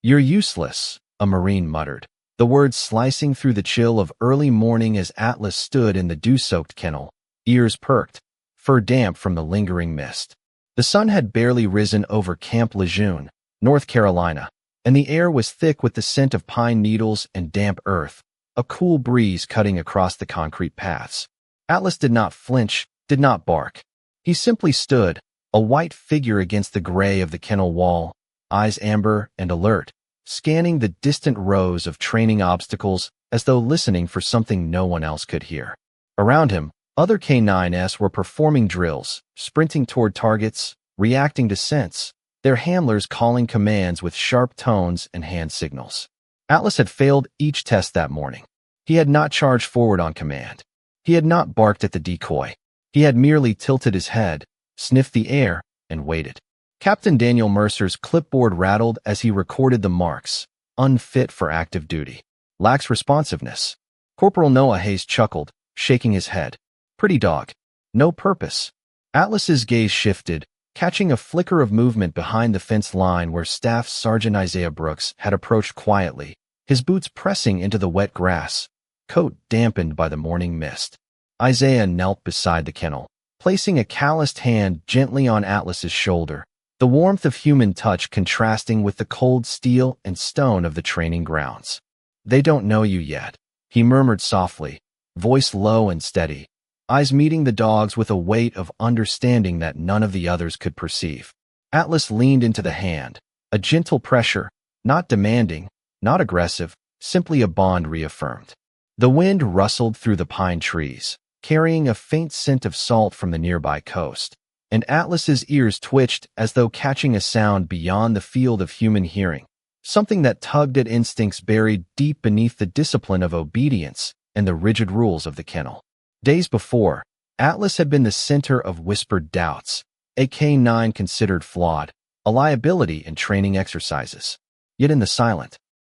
"You're useless," a Marine muttered, the words slicing through the chill of early morning as Atlas stood in the dew-soaked kennel, ears perked, fur damp from the lingering mist. The sun had barely risen over Camp Lejeune, North Carolina, and the air was thick with the scent of pine needles and damp earth, a cool breeze cutting across the concrete paths. Atlas did not flinch, did not bark. He simply stood, a white figure against the gray of the kennel wall, eyes amber and alert, scanning the distant rows of training obstacles as though listening for something no one else could hear. Around him, other K9s were performing drills, sprinting toward targets, reacting to scents, their handlers calling commands with sharp tones and hand signals. Atlas had failed each test that morning. He had not charged forward on command. He had not barked at the decoy. He had merely tilted his head, sniffed the air, and waited. Captain Daniel Mercer's clipboard rattled as he recorded the marks. Unfit for active duty. Lacks responsiveness. Corporal Noah Hayes chuckled, shaking his head. Pretty dog. No purpose. Atlas's gaze shifted, catching a flicker of movement behind the fence line where Staff Sergeant Isaiah Brooks had approached quietly, his boots pressing into the wet grass, coat dampened by the morning mist. Isaiah knelt beside the kennel, placing a calloused hand gently on Atlas's shoulder, the warmth of human touch contrasting with the cold steel and stone of the training grounds. "They don't know you yet," he murmured softly, voice low and steady, eyes meeting the dog's with a weight of understanding that none of the others could perceive. Atlas leaned into the hand, a gentle pressure, not demanding, not aggressive, simply a bond reaffirmed. The wind rustled through the pine trees, carrying a faint scent of salt from the nearby coast, and Atlas's ears twitched as though catching a sound beyond the field of human hearing, something that tugged at instincts buried deep beneath the discipline of obedience and the rigid rules of the kennel. Days before, Atlas had been the center of whispered doubts, a K9 considered flawed, a liability in training exercises. Yet in the silent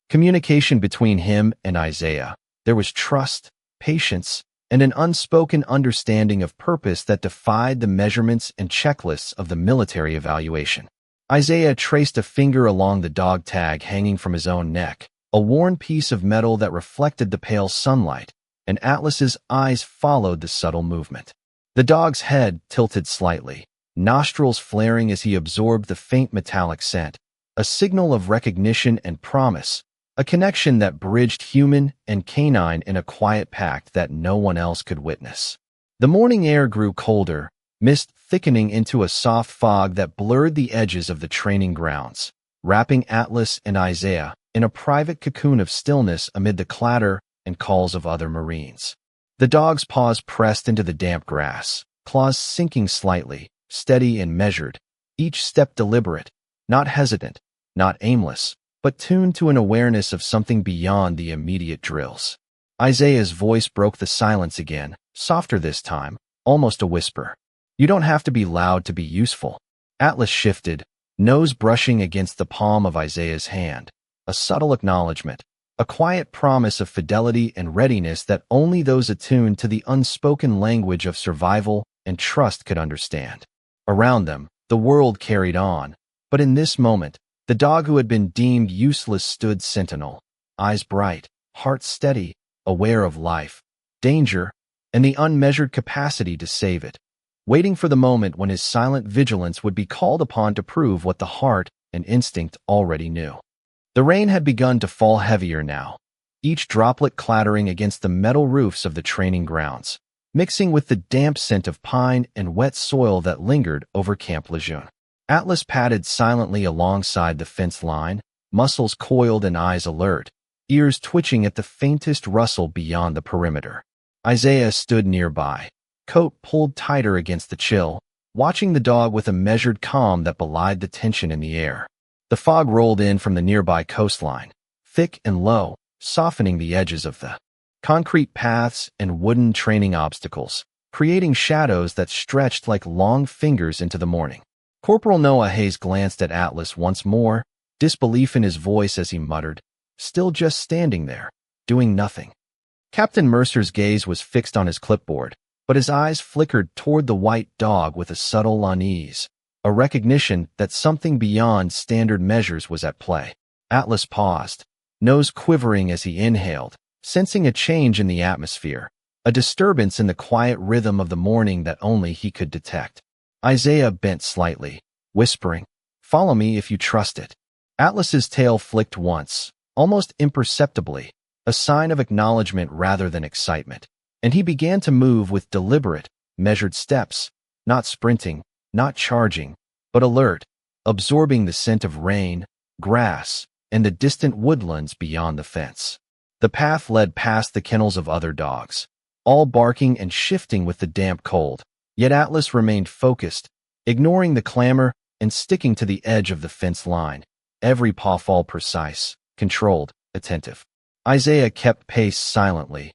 communication between him and Isaiah, there was trust, patience, and an unspoken understanding of purpose that defied the measurements and checklists of the military evaluation. Isaiah traced a finger along the dog tag hanging from his own neck, a worn piece of metal that reflected the pale sunlight, and Atlas's eyes followed the subtle movement. The dog's head tilted slightly, nostrils flaring as he absorbed the faint metallic scent, a signal of recognition and promise, a connection that bridged human and canine in a quiet pact that no one else could witness. The morning air grew colder, mist thickening into a soft fog that blurred the edges of the training grounds, wrapping Atlas and Isaiah in a private cocoon of stillness amid the clatter and calls of other Marines. The dog's paws pressed into the damp grass, claws sinking slightly, steady and measured, each step deliberate, not hesitant, not aimless, but tuned to an awareness of something beyond the immediate drills. Isaiah's voice broke the silence again, softer this time, almost a whisper. "You don't have to be loud to be useful." Atlas shifted, nose brushing against the palm of Isaiah's hand, a subtle acknowledgement, a quiet promise of fidelity and readiness that only those attuned to the unspoken language of survival and trust could understand. Around them, the world carried on, but in this moment, the dog who had been deemed useless stood sentinel, eyes bright, heart steady, aware of life, danger, and the unmeasured capacity to save it, waiting for the moment when his silent vigilance would be called upon to prove what the heart and instinct already knew. The rain had begun to fall heavier now, each droplet clattering against the metal roofs of the training grounds, mixing with the damp scent of pine and wet soil that lingered over Camp Lejeune. Atlas padded silently alongside the fence line, muscles coiled and eyes alert, ears twitching at the faintest rustle beyond the perimeter. Isaiah stood nearby, coat pulled tighter against the chill, watching the dog with a measured calm that belied the tension in the air. The fog rolled in from the nearby coastline, thick and low, softening the edges of the concrete paths and wooden training obstacles, creating shadows that stretched like long fingers into the morning. Corporal Noah Hayes glanced at Atlas once more, disbelief in his voice as he muttered, "Still just standing there, doing nothing." Captain Mercer's gaze was fixed on his clipboard, but his eyes flickered toward the white dog with a subtle unease, a recognition that something beyond standard measures was at play. Atlas paused, nose quivering as he inhaled, sensing a change in the atmosphere, a disturbance in the quiet rhythm of the morning that only he could detect. Isaiah bent slightly, whispering, "Follow me if you trust it." Atlas's tail flicked once, almost imperceptibly, a sign of acknowledgement rather than excitement, and he began to move with deliberate, measured steps, not sprinting, not charging, but alert, absorbing the scent of rain, grass, and the distant woodlands beyond the fence. The path led past the kennels of other dogs, all barking and shifting with the damp cold, yet Atlas remained focused, ignoring the clamor and sticking to the edge of the fence line, every pawfall precise, controlled, attentive. Isaiah kept pace silently,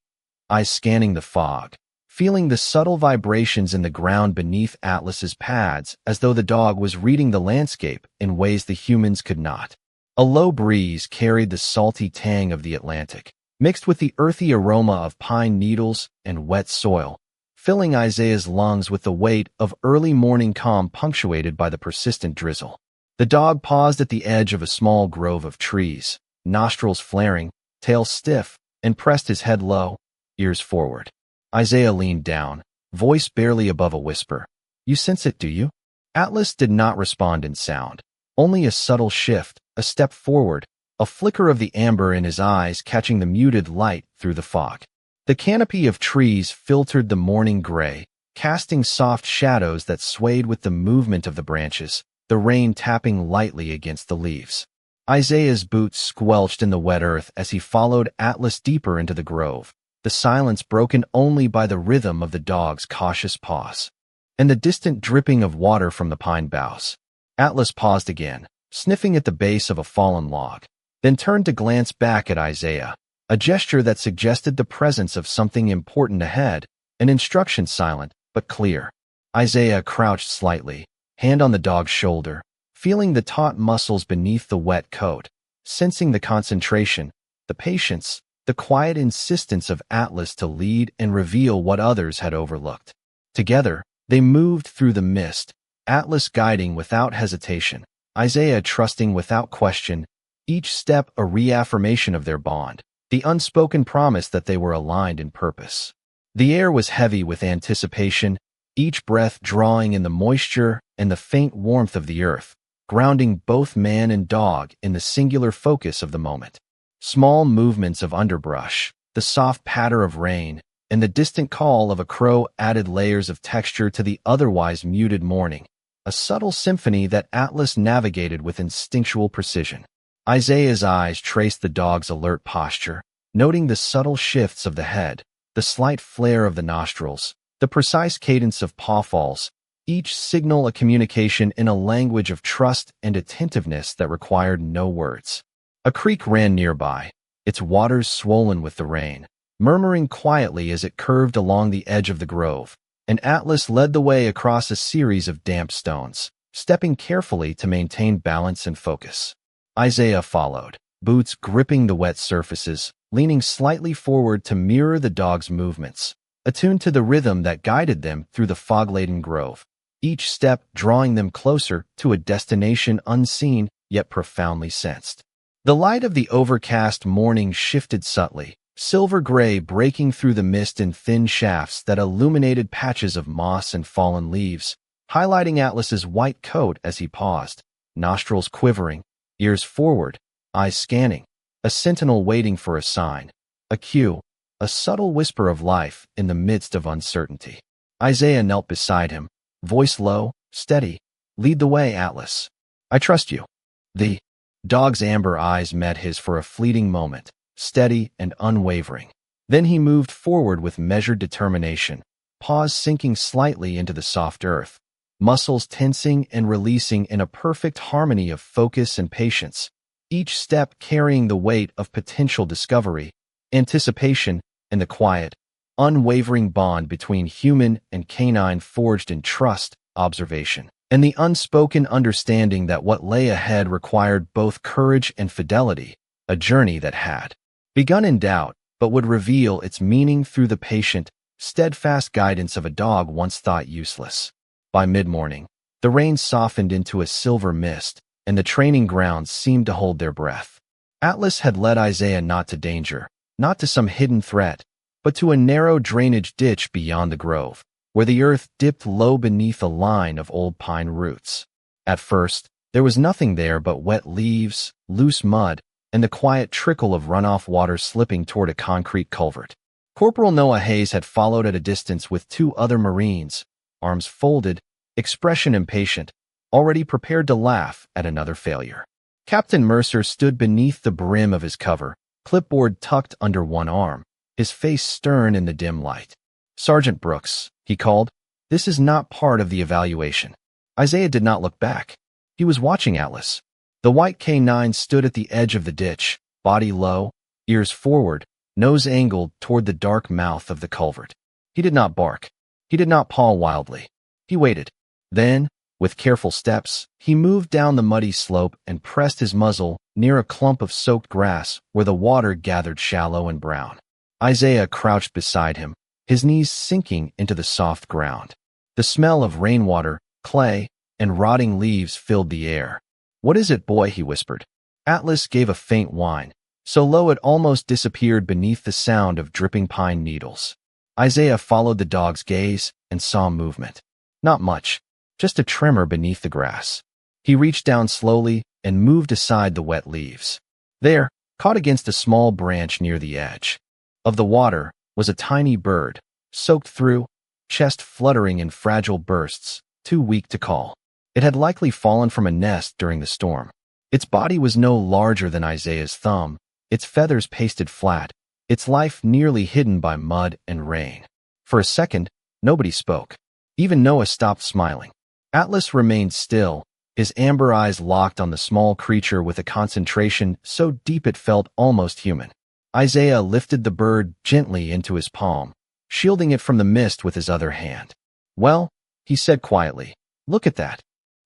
eyes scanning the fog, feeling the subtle vibrations in the ground beneath Atlas's pads as though the dog was reading the landscape in ways the humans could not. A low breeze carried the salty tang of the Atlantic, mixed with the earthy aroma of pine needles and wet soil, filling Isaiah's lungs with the weight of early morning calm punctuated by the persistent drizzle. The dog paused at the edge of a small grove of trees, nostrils flaring, tail stiff, and pressed his head low, ears forward. Isaiah leaned down, voice barely above a whisper. "You sense it, do you?" Atlas did not respond in sound, only a subtle shift, a step forward, a flicker of the amber in his eyes catching the muted light through the fog. The canopy of trees filtered the morning gray, casting soft shadows that swayed with the movement of the branches, the rain tapping lightly against the leaves. Isaiah's boots squelched in the wet earth as he followed Atlas deeper into the grove, the silence broken only by the rhythm of the dog's cautious paws and the distant dripping of water from the pine boughs. Atlas paused again, sniffing at the base of a fallen log, then turned to glance back at Isaiah, a gesture that suggested the presence of something important ahead, an instruction silent but clear. Isaiah crouched slightly, hand on the dog's shoulder, feeling the taut muscles beneath the wet coat, sensing the concentration, the patience, the quiet insistence of Atlas to lead and reveal what others had overlooked. Together, they moved through the mist, Atlas guiding without hesitation, Isaiah trusting without question, each step a reaffirmation of their bond, the unspoken promise that they were aligned in purpose. The air was heavy with anticipation, each breath drawing in the moisture and the faint warmth of the earth, grounding both man and dog in the singular focus of the moment. Small movements of underbrush, the soft patter of rain, and the distant call of a crow added layers of texture to the otherwise muted morning, a subtle symphony that Atlas navigated with instinctual precision. Isaiah's eyes traced the dog's alert posture, noting the subtle shifts of the head, the slight flare of the nostrils, the precise cadence of pawfalls, each signal a communication in a language of trust and attentiveness that required no words. A creek ran nearby, its waters swollen with the rain, murmuring quietly as it curved along the edge of the grove, and Atlas led the way across a series of damp stones, stepping carefully to maintain balance and focus. Isaiah followed, boots gripping the wet surfaces, leaning slightly forward to mirror the dog's movements, attuned to the rhythm that guided them through the fog-laden grove, each step drawing them closer to a destination unseen yet profoundly sensed. The light of the overcast morning shifted subtly, silver-gray breaking through the mist in thin shafts that illuminated patches of moss and fallen leaves, highlighting Atlas's white coat as he paused, nostrils quivering, ears forward, eyes scanning, a sentinel waiting for a sign, a cue, a subtle whisper of life in the midst of uncertainty. Isaiah knelt beside him, voice low, steady. "Lead the way, Atlas. I trust you." The dog's amber eyes met his for a fleeting moment, steady and unwavering. Then he moved forward with measured determination, paws sinking slightly into the soft earth, muscles tensing and releasing in a perfect harmony of focus and patience, each step carrying the weight of potential discovery, anticipation, and the quiet, unwavering bond between human and canine forged in trust, observation, and the unspoken understanding that what lay ahead required both courage and fidelity, a journey that had begun in doubt, but would reveal its meaning through the patient, steadfast guidance of a dog once thought useless. By mid-morning, the rain softened into a silver mist, and the training grounds seemed to hold their breath. Atlas had led Isaiah not to danger, not to some hidden threat, but to a narrow drainage ditch beyond the grove, where the earth dipped low beneath a line of old pine roots. At first, there was nothing there but wet leaves, loose mud, and the quiet trickle of runoff water slipping toward a concrete culvert. Corporal Noah Hayes had followed at a distance with 2 other Marines, arms folded, expression impatient, already prepared to laugh at another failure. Captain Mercer stood beneath the brim of his cover, clipboard tucked under one arm, his face stern in the dim light. "Sergeant Brooks," he called, "this is not part of the evaluation." Isaiah did not look back. He was watching Atlas. The white K9 stood at the edge of the ditch, body low, ears forward, nose angled toward the dark mouth of the culvert. He did not bark. He did not paw wildly. He waited. Then, with careful steps, he moved down the muddy slope and pressed his muzzle near a clump of soaked grass where the water gathered shallow and brown. Isaiah crouched beside him, his knees sinking into the soft ground. The smell of rainwater, clay, and rotting leaves filled the air. "What is it, boy?" he whispered. Atlas gave a faint whine, so low it almost disappeared beneath the sound of dripping pine needles. Isaiah followed the dog's gaze and saw movement. Not much, just a tremor beneath the grass. He reached down slowly and moved aside the wet leaves. There, caught against a small branch near the edge of the water, was a tiny bird, soaked through, chest fluttering in fragile bursts, too weak to call. It had likely fallen from a nest during the storm. Its body was no larger than Isaiah's thumb, its feathers pasted flat, its life nearly hidden by mud and rain. For a second, nobody spoke. Even Noah stopped smiling. Atlas remained still, his amber eyes locked on the small creature with a concentration so deep it felt almost human. Isaiah lifted the bird gently into his palm, shielding it from the mist with his other hand. "Well," he said quietly, "look at that."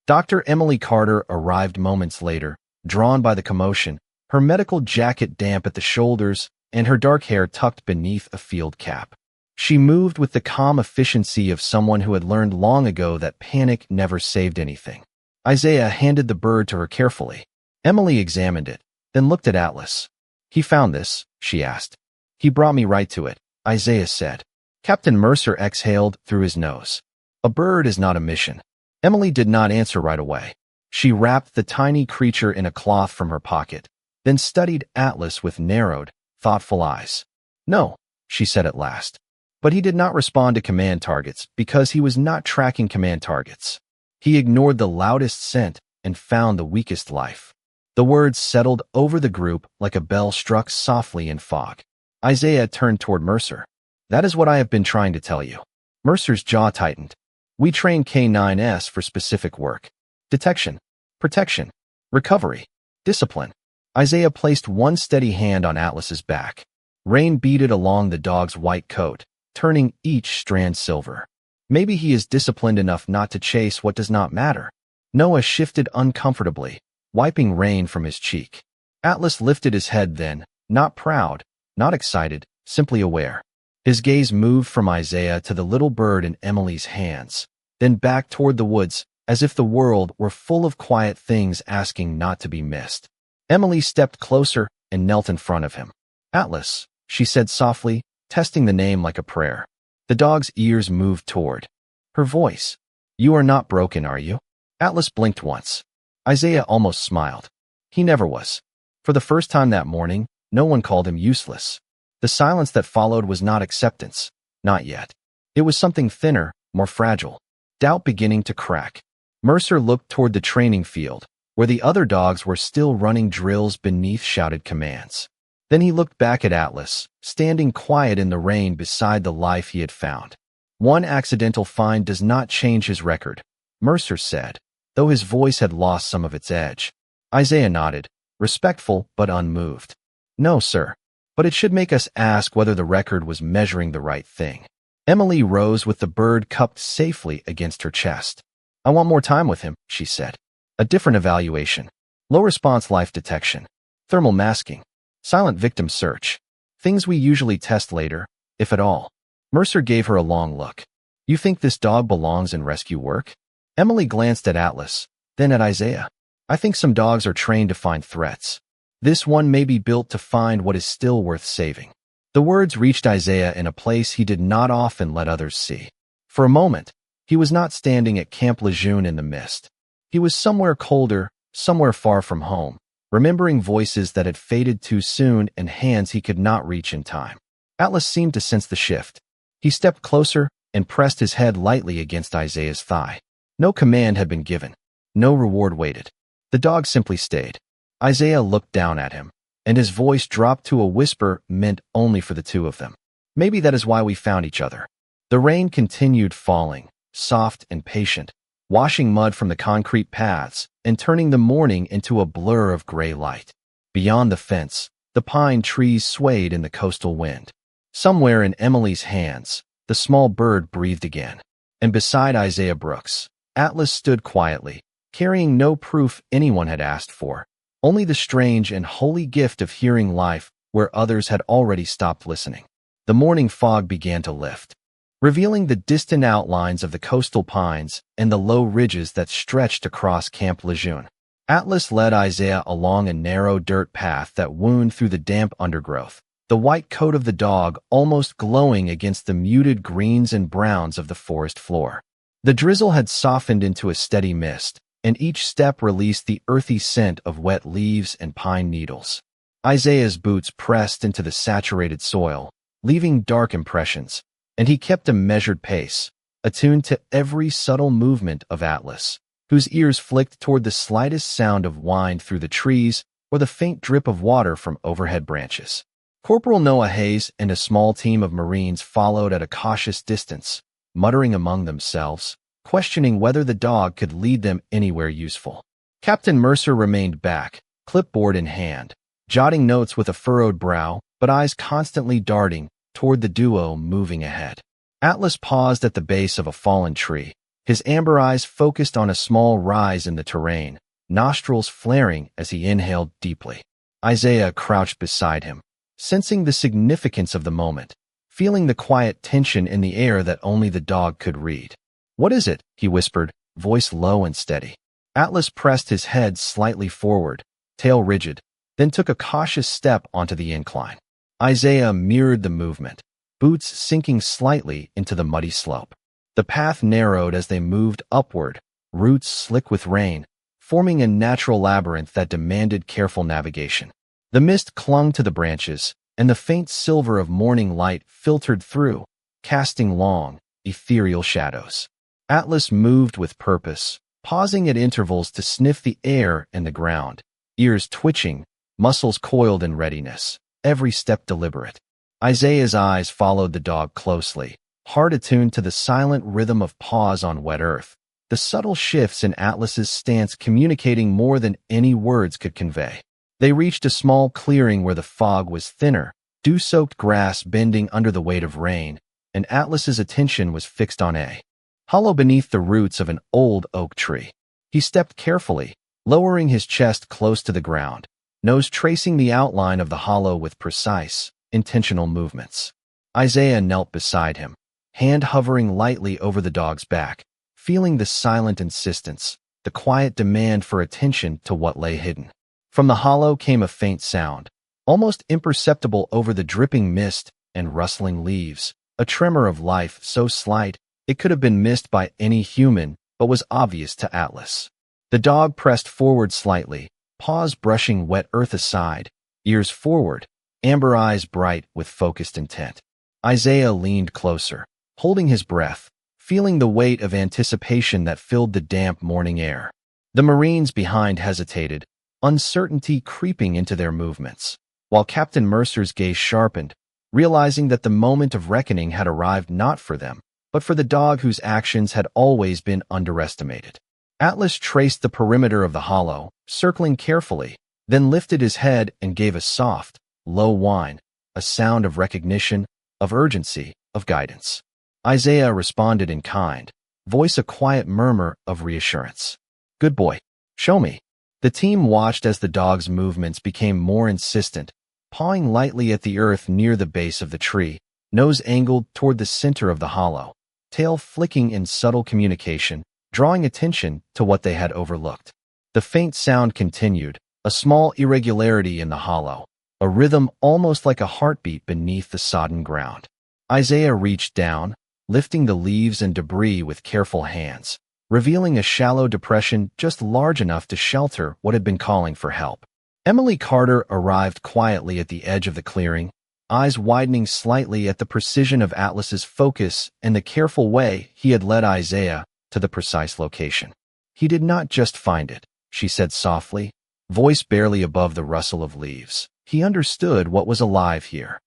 Dr. Emily Carter arrived moments later, drawn by the commotion, her medical jacket damp at the shoulders and her dark hair tucked beneath a field cap. She moved with the calm efficiency of someone who had learned long ago that panic never saved anything. Isaiah handed the bird to her carefully. Emily examined it, then looked at Atlas. "He found this?" she asked. "He brought me right to it," Isaiah said. Captain Mercer exhaled through his nose. "A bird is not a mission." Emily did not answer right away. She wrapped the tiny creature in a cloth from her pocket, then studied Atlas with narrowed, thoughtful eyes. "No," she said at last. But he did not respond to command targets because he was not tracking command targets. He ignored the loudest scent and found the weakest life. The words settled over the group like a bell struck softly in fog. Isaiah turned toward Mercer. "That is what I have been trying to tell you." Mercer's jaw tightened. "We train K9s for specific work. Detection, protection, recovery, discipline." Isaiah placed one steady hand on Atlas's back. Rain beaded along the dog's white coat, turning each strand silver. "Maybe he is disciplined enough not to chase what does not matter." Noah shifted uncomfortably, wiping rain from his cheek. Atlas lifted his head then, not proud, not excited, simply aware. His gaze moved from Isaiah to the little bird in Emily's hands, then back toward the woods, as if the world were full of quiet things asking not to be missed. Emily stepped closer and knelt in front of him. "Atlas," she said softly, testing the name like a prayer. The dog's ears moved toward her voice. "You are not broken, are you?" Atlas blinked once. Isaiah almost smiled. He never was. For the first time that morning, no one called him useless. The silence that followed was not acceptance. Not yet. It was something thinner, more fragile. Doubt beginning to crack. Mercer looked toward the training field, where the other dogs were still running drills beneath shouted commands. Then he looked back at Atlas, standing quiet in the rain beside the life he had found. "One accidental find does not change his record," Mercer said, though his voice had lost some of its edge. Isaiah nodded, respectful but unmoved. "No, sir. But it should make us ask whether the record was measuring the right thing." Emily rose with the bird cupped safely against her chest. "I want more time with him," she said. "A different evaluation. Low-response life detection. Thermal masking. Silent victim search. Things we usually test later, if at all." Mercer gave her a long look. "You think this dog belongs in rescue work?" Emily glanced at Atlas, then at Isaiah. "I think some dogs are trained to find threats. This one may be built to find what is still worth saving. The words reached Isaiah in a place he did not often let others see. For a moment, he was not standing at Camp Lejeune in the mist. He was somewhere colder, somewhere far from home, remembering voices that had faded too soon and hands he could not reach in time. Atlas seemed to sense the shift. He stepped closer and pressed his head lightly against Isaiah's thigh. No command had been given. No reward waited. The dog simply stayed. Isaiah looked down at him, and his voice dropped to a whisper meant only for the two of them. Maybe that is why we found each other. The rain continued falling, soft and patient, washing mud from the concrete paths and turning the morning into a blur of gray light. Beyond the fence, the pine trees swayed in the coastal wind. Somewhere in Emily's hands, the small bird breathed again. And beside Isaiah Brooks, Atlas stood quietly, carrying no proof anyone had asked for, only the strange and holy gift of hearing life where others had already stopped listening. The morning fog began to lift, revealing the distant outlines of the coastal pines and the low ridges that stretched across Camp Lejeune. Atlas led Isaiah along a narrow dirt path that wound through the damp undergrowth, the white coat of the dog almost glowing against the muted greens and browns of the forest floor. The drizzle had softened into a steady mist, and each step released the earthy scent of wet leaves and pine needles. Isaiah's boots pressed into the saturated soil, leaving dark impressions, and he kept a measured pace, attuned to every subtle movement of Atlas, whose ears flicked toward the slightest sound of wind through the trees or the faint drip of water from overhead branches. Corporal Noah Hayes and a small team of Marines followed at a cautious distance, muttering among themselves, questioning whether the dog could lead them anywhere useful. Captain Mercer remained back, clipboard in hand, jotting notes with a furrowed brow, but eyes constantly darting toward the duo moving ahead. Atlas paused at the base of a fallen tree, his amber eyes focused on a small rise in the terrain, nostrils flaring as he inhaled deeply. Isaiah crouched beside him, sensing the significance of the moment, feeling the quiet tension in the air that only the dog could read. "What is it?" he whispered, voice low and steady. Atlas pressed his head slightly forward, tail rigid, then took a cautious step onto the incline. Isaiah mirrored the movement, boots sinking slightly into the muddy slope. The path narrowed as they moved upward, roots slick with rain, forming a natural labyrinth that demanded careful navigation. The mist clung to the branches, and the faint silver of morning light filtered through, casting long, ethereal shadows. Atlas moved with purpose, pausing at intervals to sniff the air and the ground, ears twitching, muscles coiled in readiness, every step deliberate. Isaiah's eyes followed the dog closely, heart attuned to the silent rhythm of paws on wet earth, the subtle shifts in Atlas's stance communicating more than any words could convey. They reached a small clearing where the fog was thinner, dew-soaked grass bending under the weight of rain, and Atlas's attention was fixed on a hollow beneath the roots of an old oak tree. He stepped carefully, lowering his chest close to the ground, nose tracing the outline of the hollow with precise, intentional movements. Isaiah knelt beside him, hand hovering lightly over the dog's back, feeling the silent insistence, the quiet demand for attention to what lay hidden. From the hollow came a faint sound, almost imperceptible over the dripping mist and rustling leaves, a tremor of life so slight it could have been missed by any human but was obvious to Atlas. The dog pressed forward slightly, paws brushing wet earth aside, ears forward, amber eyes bright with focused intent. Isaiah leaned closer, holding his breath, feeling the weight of anticipation that filled the damp morning air. The Marines behind hesitated, uncertainty creeping into their movements, while Captain Mercer's gaze sharpened, realizing that the moment of reckoning had arrived not for them, but for the dog whose actions had always been underestimated. Atlas traced the perimeter of the hollow, circling carefully, then lifted his head and gave a soft, low whine, a sound of recognition, of urgency, of guidance. Isaiah responded in kind, voice a quiet murmur of reassurance. "Good boy. Show me." The team watched as the dog's movements became more insistent, pawing lightly at the earth near the base of the tree, nose angled toward the center of the hollow, tail flicking in subtle communication, drawing attention to what they had overlooked. The faint sound continued, a small irregularity in the hollow, a rhythm almost like a heartbeat beneath the sodden ground. Isaiah reached down, lifting the leaves and debris with careful hands, revealing a shallow depression just large enough to shelter what had been calling for help. Emily Carter arrived quietly at the edge of the clearing, eyes widening slightly at the precision of Atlas's focus and the careful way he had led Isaiah to the precise location. "He did not just find it," she said softly, voice barely above the rustle of leaves. "He understood what was alive here."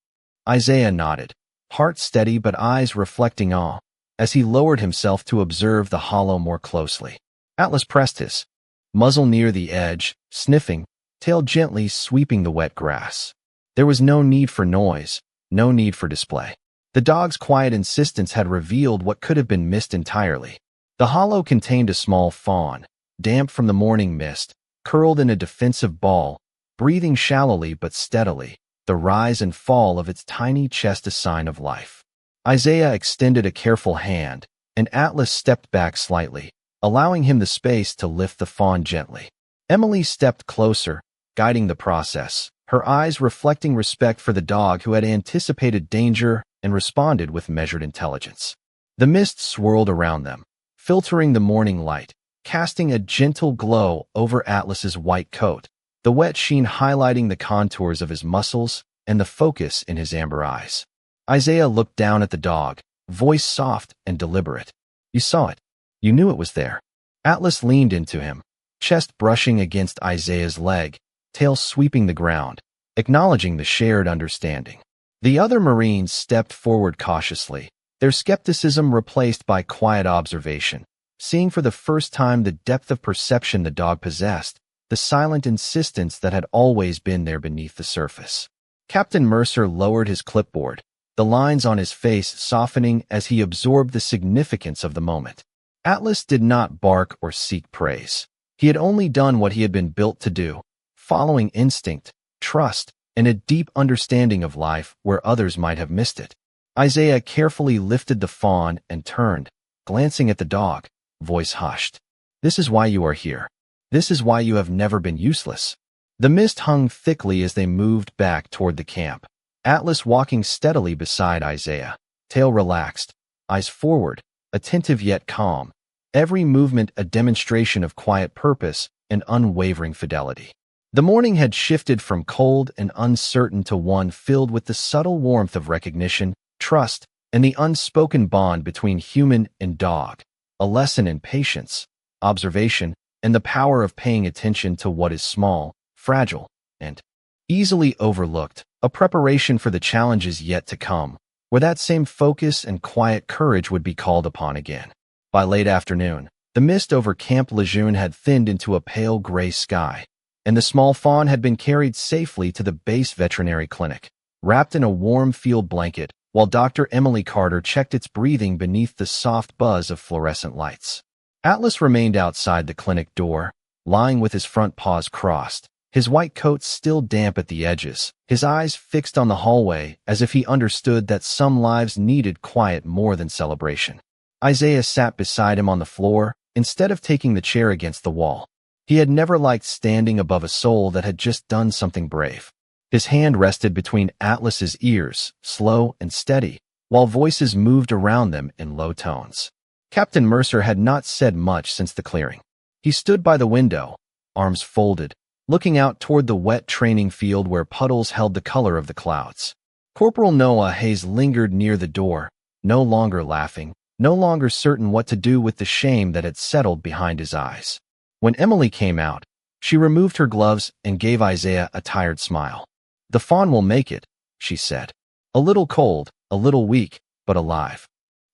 Isaiah nodded, heart steady but eyes reflecting awe, as he lowered himself to observe the hollow more closely. Atlas pressed his muzzle near the edge, sniffing, tail gently sweeping the wet grass. There was no need for noise, no need for display. The dog's quiet insistence had revealed what could have been missed entirely. The hollow contained a small fawn, damp from the morning mist, curled in a defensive ball, breathing shallowly but steadily, the rise and fall of its tiny chest a sign of life. Isaiah extended a careful hand, and Atlas stepped back slightly, allowing him the space to lift the fawn gently. Emily stepped closer, guiding the process, her eyes reflecting respect for the dog who had anticipated danger and responded with measured intelligence. The mist swirled around them, filtering the morning light, casting a gentle glow over Atlas's white coat, the wet sheen highlighting the contours of his muscles and the focus in his amber eyes. Isaiah looked down at the dog, voice soft and deliberate. "You saw it. You knew it was there." Atlas leaned into him, chest brushing against Isaiah's leg, tail sweeping the ground, acknowledging the shared understanding. The other Marines stepped forward cautiously, their skepticism replaced by quiet observation, seeing for the first time the depth of perception the dog possessed, the silent insistence that had always been there beneath the surface. Captain Mercer lowered his clipboard, the lines on his face softening as he absorbed the significance of the moment. Atlas did not bark or seek praise. He had only done what he had been built to do, following instinct, trust, and a deep understanding of life where others might have missed it. Isaiah carefully lifted the fawn and turned, glancing at the dog, voice hushed. "This is why you are here. This is why you have never been useless." The mist hung thickly as they moved back toward the camp, Atlas walking steadily beside Isaiah, tail relaxed, eyes forward, attentive yet calm, every movement a demonstration of quiet purpose and unwavering fidelity. The morning had shifted from cold and uncertain to one filled with the subtle warmth of recognition, trust, and the unspoken bond between human and dog, a lesson in patience, observation, and the power of paying attention to what is small, fragile, and easily overlooked, a preparation for the challenges yet to come, where that same focus and quiet courage would be called upon again. By late afternoon, the mist over Camp Lejeune had thinned into a pale gray sky, and the small fawn had been carried safely to the base veterinary clinic, wrapped in a warm field blanket, while Dr. Emily Carter checked its breathing beneath the soft buzz of fluorescent lights. Atlas remained outside the clinic door, lying with his front paws crossed, his white coat still damp at the edges, his eyes fixed on the hallway as if he understood that some lives needed quiet more than celebration. Isaiah sat beside him on the floor, instead of taking the chair against the wall. He had never liked standing above a soul that had just done something brave. His hand rested between Atlas's ears, slow and steady, while voices moved around them in low tones. Captain Mercer had not said much since the clearing. He stood by the window, arms folded, looking out toward the wet training field where puddles held the color of the clouds. Corporal Noah Hayes lingered near the door, no longer laughing, no longer certain what to do with the shame that had settled behind his eyes. When Emily came out, she removed her gloves and gave Isaiah a tired smile. "The fawn will make it," she said. "A little cold, a little weak, but alive."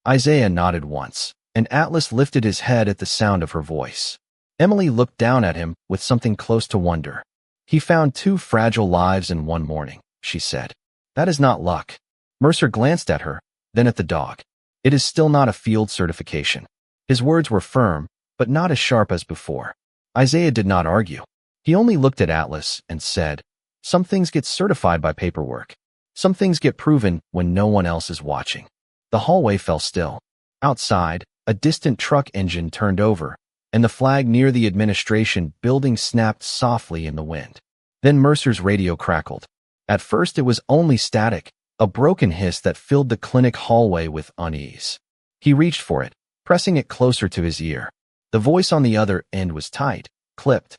Isaiah nodded once, and Atlas lifted his head at the sound of her voice. Emily looked down at him with something close to wonder. "He found 2 fragile lives in one morning," she said. "That is not luck." Mercer glanced at her, then at the dog. "It is still not a field certification." His words were firm, but not as sharp as before. Isaiah did not argue. He only looked at Atlas and said, "Some things get certified by paperwork. Some things get proven when no one else is watching." The hallway fell still. Outside, a distant truck engine turned over, and the flag near the administration building snapped softly in the wind. Then Mercer's radio crackled. At first it was only static, a broken hiss that filled the clinic hallway with unease. He reached for it, pressing it closer to his ear. The voice on the other end was tight, clipped.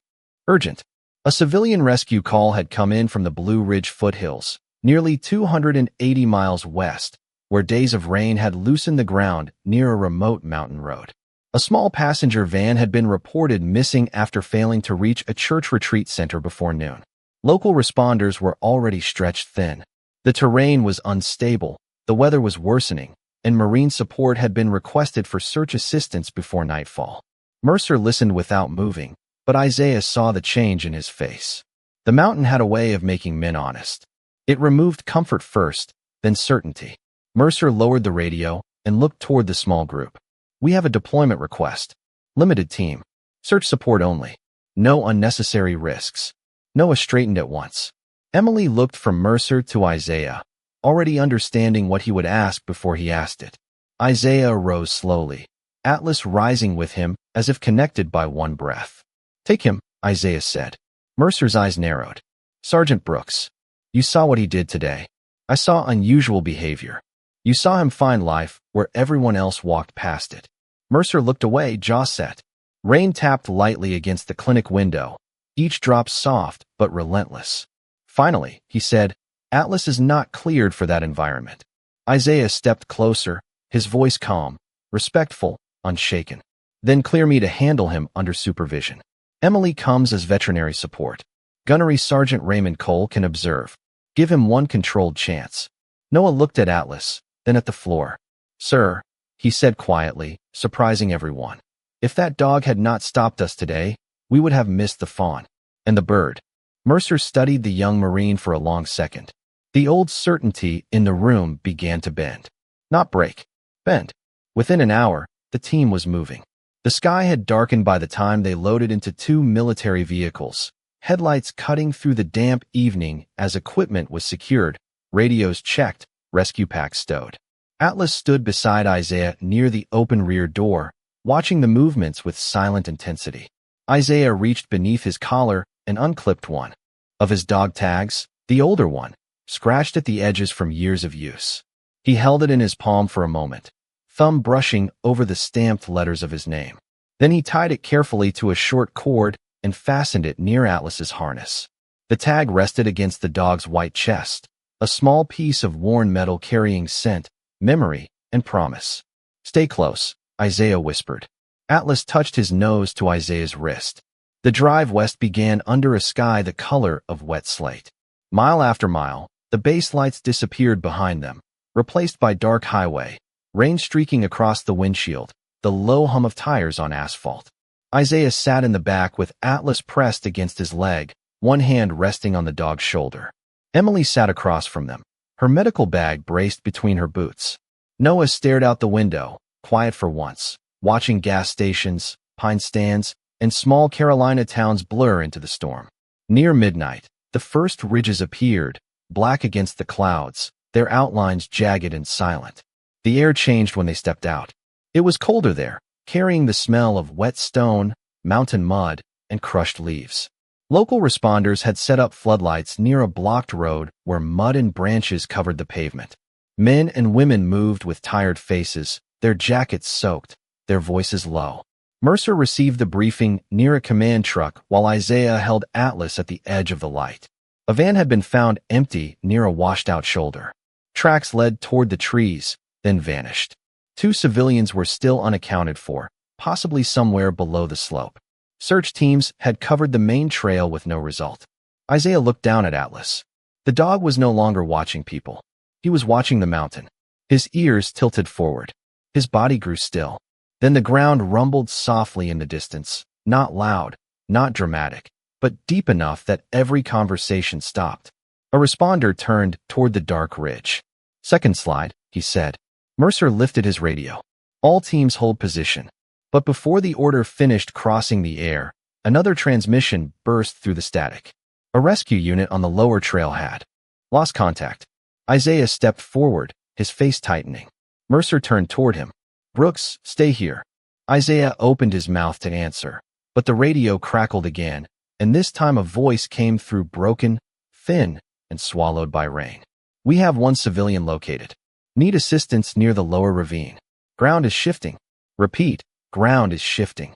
Urgent. A civilian rescue call had come in from the Blue Ridge foothills, nearly 280 miles west, where days of rain had loosened the ground near a remote mountain road. A small passenger van had been reported missing after failing to reach a church retreat center before noon. Local responders were already stretched thin. The terrain was unstable, the weather was worsening, and Marine support had been requested for search assistance before nightfall. Mercer listened without moving, but Isaiah saw the change in his face. The mountain had a way of making men honest. It removed comfort first, then certainty. Mercer lowered the radio and looked toward the small group. We have a deployment request. Limited team. Search support only. No unnecessary risks. Noah straightened at once. Emily looked from Mercer to Isaiah, already understanding what he would ask before he asked it. Isaiah arose slowly, Atlas rising with him as if connected by one breath. Take him, Isaiah said. Mercer's eyes narrowed. Sergeant Brooks, you saw what he did today. I saw unusual behavior. You saw him find life where everyone else walked past it. Mercer looked away, jaw set. Rain tapped lightly against the clinic window, each drop soft but relentless. Finally, he said, Atlas is not cleared for that environment. Isaiah stepped closer, his voice calm, respectful, unshaken. Then clear me to handle him under supervision. Emily comes as veterinary support. Gunnery Sergeant Raymond Cole can observe. Give him one controlled chance. Noah looked at Atlas, then at the floor. Sir, he said quietly, surprising everyone. If that dog had not stopped us today, we would have missed the fawn. And the bird. Mercer studied the young Marine for a long second. The old certainty in the room began to bend. Not break. Bend. Within an hour, the team was moving. The sky had darkened by the time they loaded into 2 military vehicles, headlights cutting through the damp evening as equipment was secured, radios checked, rescue packs stowed. Atlas stood beside Isaiah near the open rear door, watching the movements with silent intensity. Isaiah reached beneath his collar and unclipped one. Of his dog tags, the older one, scratched at the edges from years of use. He held it in his palm for a moment, thumb brushing over the stamped letters of his name. Then he tied it carefully to a short cord and fastened it near Atlas's harness. The tag rested against the dog's white chest, a small piece of worn metal carrying scent, memory, and promise. Stay close, Isaiah whispered. Atlas touched his nose to Isaiah's wrist. The drive west began under a sky the color of wet slate. Mile after mile, the base lights disappeared behind them, replaced by dark highway, rain streaking across the windshield, the low hum of tires on asphalt. Isaiah sat in the back with Atlas pressed against his leg, one hand resting on the dog's shoulder. Emily sat across from them, her medical bag braced between her boots. Noah stared out the window, quiet for once, watching gas stations, pine stands, and small Carolina towns blur into the storm. Near midnight, the first ridges appeared, black against the clouds, their outlines jagged and silent. The air changed when they stepped out. It was colder there, carrying the smell of wet stone, mountain mud, and crushed leaves. Local responders had set up floodlights near a blocked road where mud and branches covered the pavement. Men and women moved with tired faces, their jackets soaked, their voices low. Mercer received the briefing near a command truck while Isaiah held Atlas at the edge of the light. A van had been found empty near a washed-out shoulder. Tracks led toward the trees, then vanished. 2 civilians were still unaccounted for, possibly somewhere below the slope. Search teams had covered the main trail with no result. Isaiah looked down at Atlas. The dog was no longer watching people. He was watching the mountain. His ears tilted forward. His body grew still. Then the ground rumbled softly in the distance, not loud, not dramatic, but deep enough that every conversation stopped. A responder turned toward the dark ridge. Second slide, he said. Mercer lifted his radio. All teams hold position. But before the order finished crossing the air, another transmission burst through the static. A rescue unit on the lower trail had lost contact. Isaiah stepped forward, his face tightening. Mercer turned toward him. Brooks, stay here. Isaiah opened his mouth to answer, but the radio crackled again, and this time a voice came through broken, thin, and swallowed by rain. We have one civilian located. Need assistance near the lower ravine. Ground is shifting. Repeat, ground is shifting.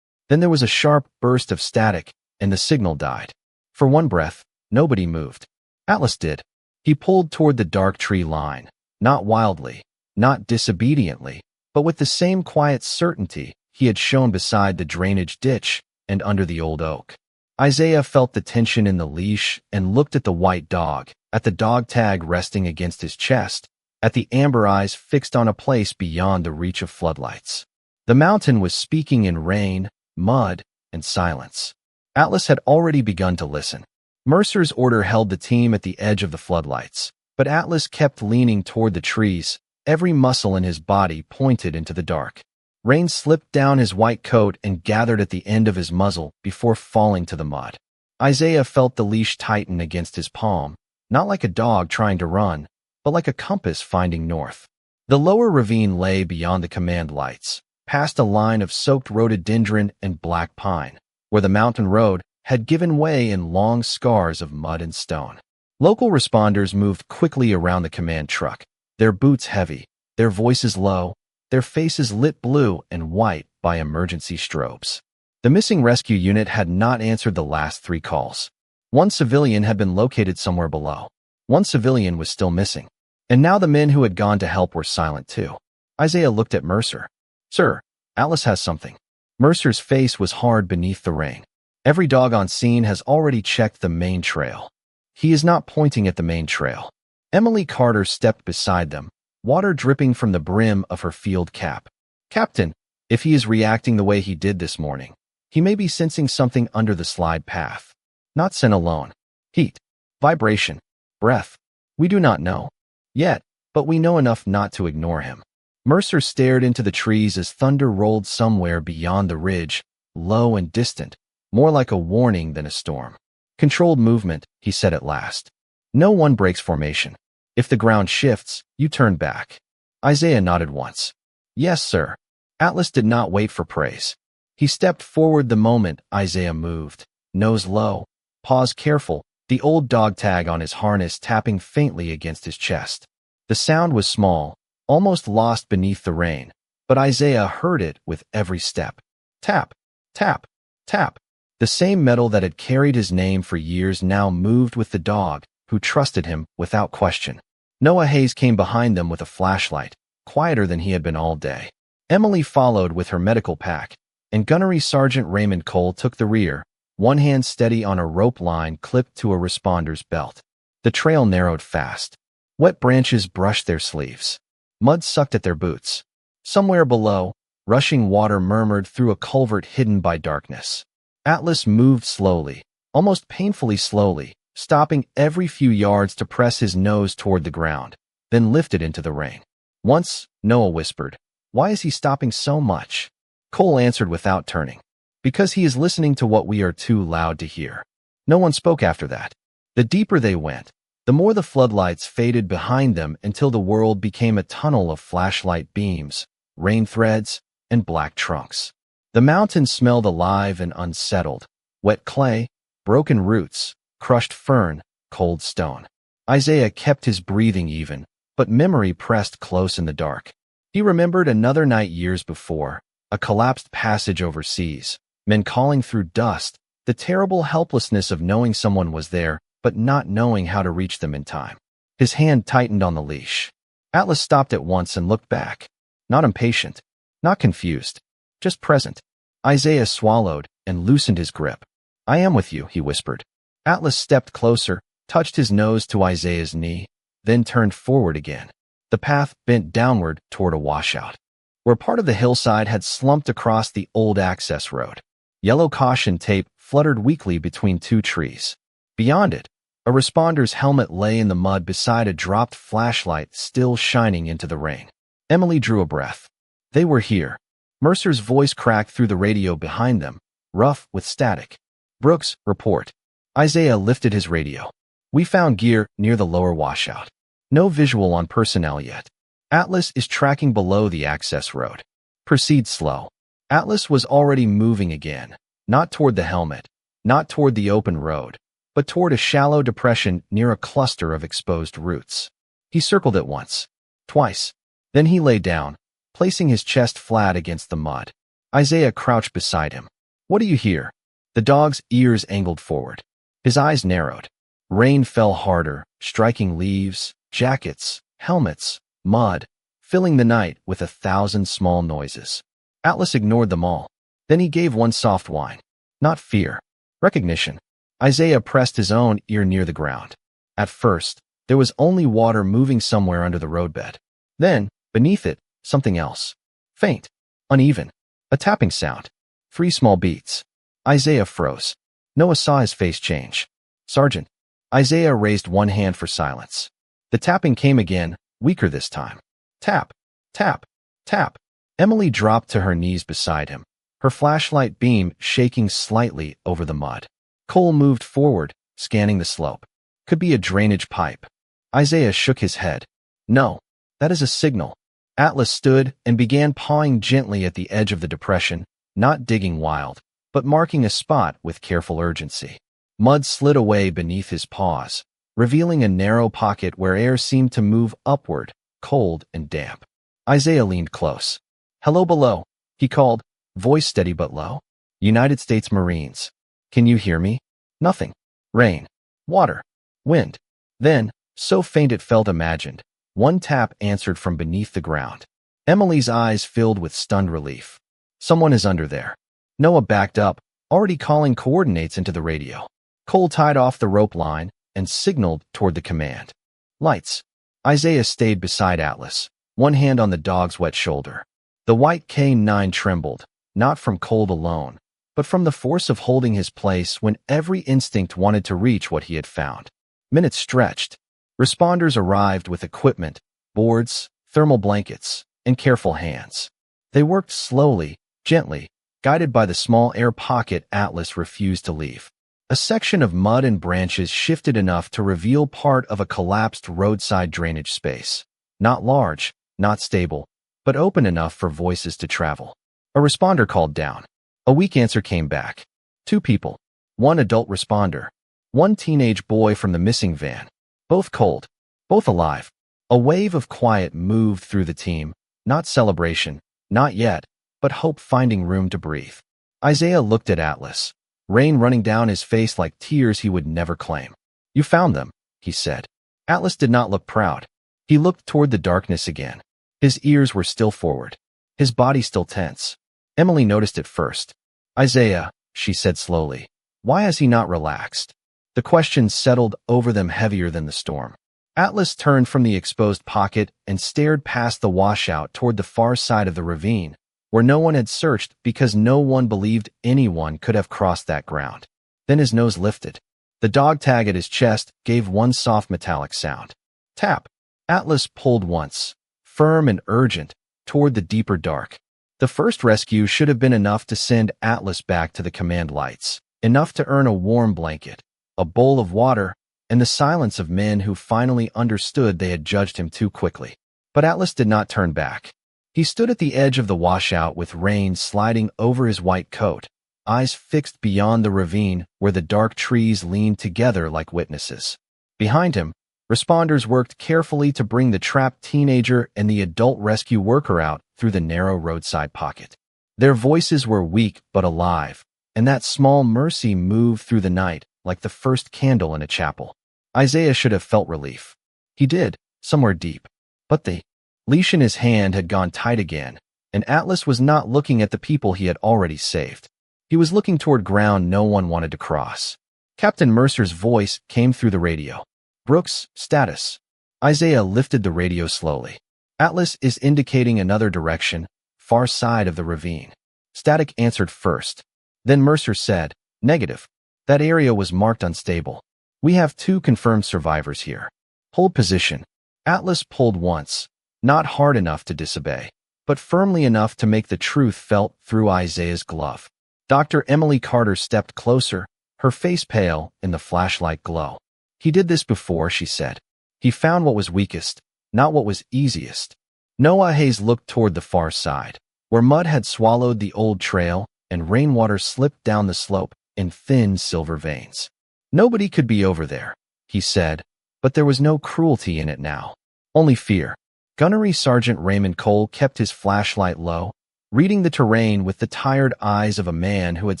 Then there was a sharp burst of static, and the signal died. For one breath, nobody moved. Atlas did. He pulled toward the dark tree line, not wildly, not disobediently, but with the same quiet certainty he had shown beside the drainage ditch and under the old oak. Isaiah felt the tension in the leash and looked at the white dog, at the dog tag resting against his chest, at the amber eyes fixed on a place beyond the reach of floodlights. The mountain was speaking in rain, mud, and silence. Atlas had already begun to listen. Mercer's order held the team at the edge of the floodlights, but Atlas kept leaning toward the trees, every muscle in his body pointed into the dark. Rain slipped down his white coat and gathered at the end of his muzzle before falling to the mud. Isaiah felt the leash tighten against his palm, not like a dog trying to run, but like a compass finding north. The lower ravine lay beyond the command lights, past a line of soaked rhododendron and black pine, where the mountain road had given way in long scars of mud and stone. Local responders moved quickly around the command truck, their boots heavy, their voices low, their faces lit blue and white by emergency strobes. The missing rescue unit had not answered the last 3 calls. One civilian had been located somewhere below. One civilian was still missing. And now the men who had gone to help were silent too. Isaiah looked at Mercer. "Sir, Atlas has something." Mercer's face was hard beneath the rain. "Every dog on scene has already checked the main trail." "He is not pointing at the main trail." Emily Carter stepped beside them, water dripping from the brim of her field cap. "Captain, if he is reacting the way he did this morning, he may be sensing something under the slide path. Not scent alone. Heat, vibration, breath. We do not know yet, but we know enough not to ignore him." Mercer stared into the trees as thunder rolled somewhere beyond the ridge, low and distant, more like a warning than a storm. "Controlled movement," he said at last. "No one breaks formation. If the ground shifts, you turn back." Isaiah nodded once. "Yes, sir." Atlas did not wait for praise. He stepped forward the moment Isaiah moved, nose low, paws careful, the old dog tag on his harness tapping faintly against his chest. The sound was small, almost lost beneath the rain, but Isaiah heard it with every step. Tap, tap, tap. The same metal that had carried his name for years now moved with the dog, who trusted him without question. Noah Hayes came behind them with a flashlight, quieter than he had been all day. Emily followed with her medical pack, and Gunnery Sergeant Raymond Cole took the rear, one hand steady on a rope line clipped to a responder's belt. The trail narrowed fast. Wet branches brushed their sleeves. Mud sucked at their boots. Somewhere below, rushing water murmured through a culvert hidden by darkness. Atlas moved slowly, almost painfully slowly, stopping every few yards to press his nose toward the ground, then lifted into the rain. Once, Noah whispered, "Why is he stopping so much?" Cole answered without turning, "Because he is listening to what we are too loud to hear." No one spoke after that. The deeper they went, the more the floodlights faded behind them until the world became a tunnel of flashlight beams, rain threads, and black trunks. The mountain smelled alive and unsettled, wet clay, broken roots, crushed fern, cold stone. Isaiah kept his breathing even, but memory pressed close in the dark. He remembered another night years before, a collapsed passage overseas, men calling through dust, the terrible helplessness of knowing someone was there, but not knowing how to reach them in time. His hand tightened on the leash. Atlas stopped at once and looked back. Not impatient, not confused, just present. Isaiah swallowed and loosened his grip. "I am with you," he whispered. Atlas stepped closer, touched his nose to Isaiah's knee, then turned forward again. The path bent downward toward a washout, where part of the hillside had slumped across the old access road. Yellow caution tape fluttered weakly between 2 trees. Beyond it, a responder's helmet lay in the mud beside a dropped flashlight still shining into the rain. Emily drew a breath. They were here. Mercer's voice cracked through the radio behind them, rough with static. "Brooks, report." Isaiah lifted his radio. "We found gear near the lower washout. No visual on personnel yet. Atlas is tracking below the access road. Proceed slow." Atlas was already moving again, not toward the helmet, not toward the open road, but toward a shallow depression near a cluster of exposed roots. He circled it once, twice. Then he lay down, placing his chest flat against the mud. Isaiah crouched beside him. "What do you hear?" The dog's ears angled forward. His eyes narrowed. Rain fell harder, striking leaves, jackets, helmets, mud, filling the night with 1,000 small noises. Atlas ignored them all. Then he gave one soft whine. Not fear. Recognition. Isaiah pressed his own ear near the ground. At first, there was only water moving somewhere under the roadbed. Then, beneath it, something else. Faint. Uneven. A tapping sound. 3 small beats. Isaiah froze. Noah saw his face change. "Sergeant." Isaiah raised one hand for silence. The tapping came again, weaker this time. Tap. Tap. Tap. Emily dropped to her knees beside him, her flashlight beam shaking slightly over the mud. Cole moved forward, scanning the slope. Could be a drainage pipe. Isaiah shook his head. "No, that is a signal." Atlas stood and began pawing gently at the edge of the depression, not digging wild, but marking a spot with careful urgency. Mud slid away beneath his paws, revealing a narrow pocket where air seemed to move upward, cold and damp. Isaiah leaned close. "Hello below," he called, voice steady but low. "United States Marines. Can you hear me?" Nothing. Rain. Water. Wind. Then, so faint it felt imagined, one tap answered from beneath the ground. Emily's eyes filled with stunned relief. "Someone is under there." Noah backed up, already calling coordinates into the radio. Cole tied off the rope line and signaled toward the command. Lights. Isaiah stayed beside Atlas, one hand on the dog's wet shoulder. The white K9 trembled, not from cold alone, but from the force of holding his place when every instinct wanted to reach what he had found. Minutes stretched. Responders arrived with equipment, boards, thermal blankets, and careful hands. They worked slowly, gently, guided by the small air pocket Atlas refused to leave. A section of mud and branches shifted enough to reveal part of a collapsed roadside drainage space. Not large, not stable, but open enough for voices to travel. A responder called down. A weak answer came back. 2 people. 1 adult responder. 1 teenage boy from the missing van. Both cold. Both alive. A wave of quiet moved through the team. Not celebration. Not yet. But hope finding room to breathe. Isaiah looked at Atlas. Rain running down his face like tears he would never claim. "You found them," he said. Atlas did not look proud. He looked toward the darkness again. His ears were still forward. His body still tense. Emily noticed it first. "Isaiah," she said slowly, "why has he not relaxed?" The question settled over them heavier than the storm. Atlas turned from the exposed pocket and stared past the washout toward the far side of the ravine, where no one had searched because no one believed anyone could have crossed that ground. Then his nose lifted. The dog tag at his chest gave one soft metallic sound. Tap. Atlas pulled once, firm and urgent, toward the deeper dark. The first rescue should have been enough to send Atlas back to the command lights, enough to earn a warm blanket, a bowl of water, and the silence of men who finally understood they had judged him too quickly. But Atlas did not turn back. He stood at the edge of the washout with rain sliding over his white coat, eyes fixed beyond the ravine where the dark trees leaned together like witnesses. Behind him, responders worked carefully to bring the trapped teenager and the adult rescue worker out through the narrow roadside pocket. Their voices were weak but alive, and that small mercy moved through the night like the first candle in a chapel. Isaiah should have felt relief. He did, somewhere deep. But the leash in his hand had gone tight again, and Atlas was not looking at the people he had already saved. He was looking toward ground no one wanted to cross. Captain Mercer's voice came through the radio. "Brooks, status." Isaiah lifted the radio slowly. "Atlas is indicating another direction, far side of the ravine." Static answered first. Then Mercer said, "Negative. That area was marked unstable. We have 2 confirmed survivors here. Hold position." Atlas pulled once, not hard enough to disobey, but firmly enough to make the truth felt through Isaiah's glove. Dr. Emily Carter stepped closer, her face pale in the flashlight glow. "He did this before," she said. "He found what was weakest, not what was easiest." Noah Hayes looked toward the far side. where mud had swallowed the old trail and rainwater slipped down the slope in thin silver veins. Nobody could be over there, he said, but there was no cruelty in it now. Only fear. Gunnery Sergeant Raymond Cole kept his flashlight low, reading the terrain with the tired eyes of a man who had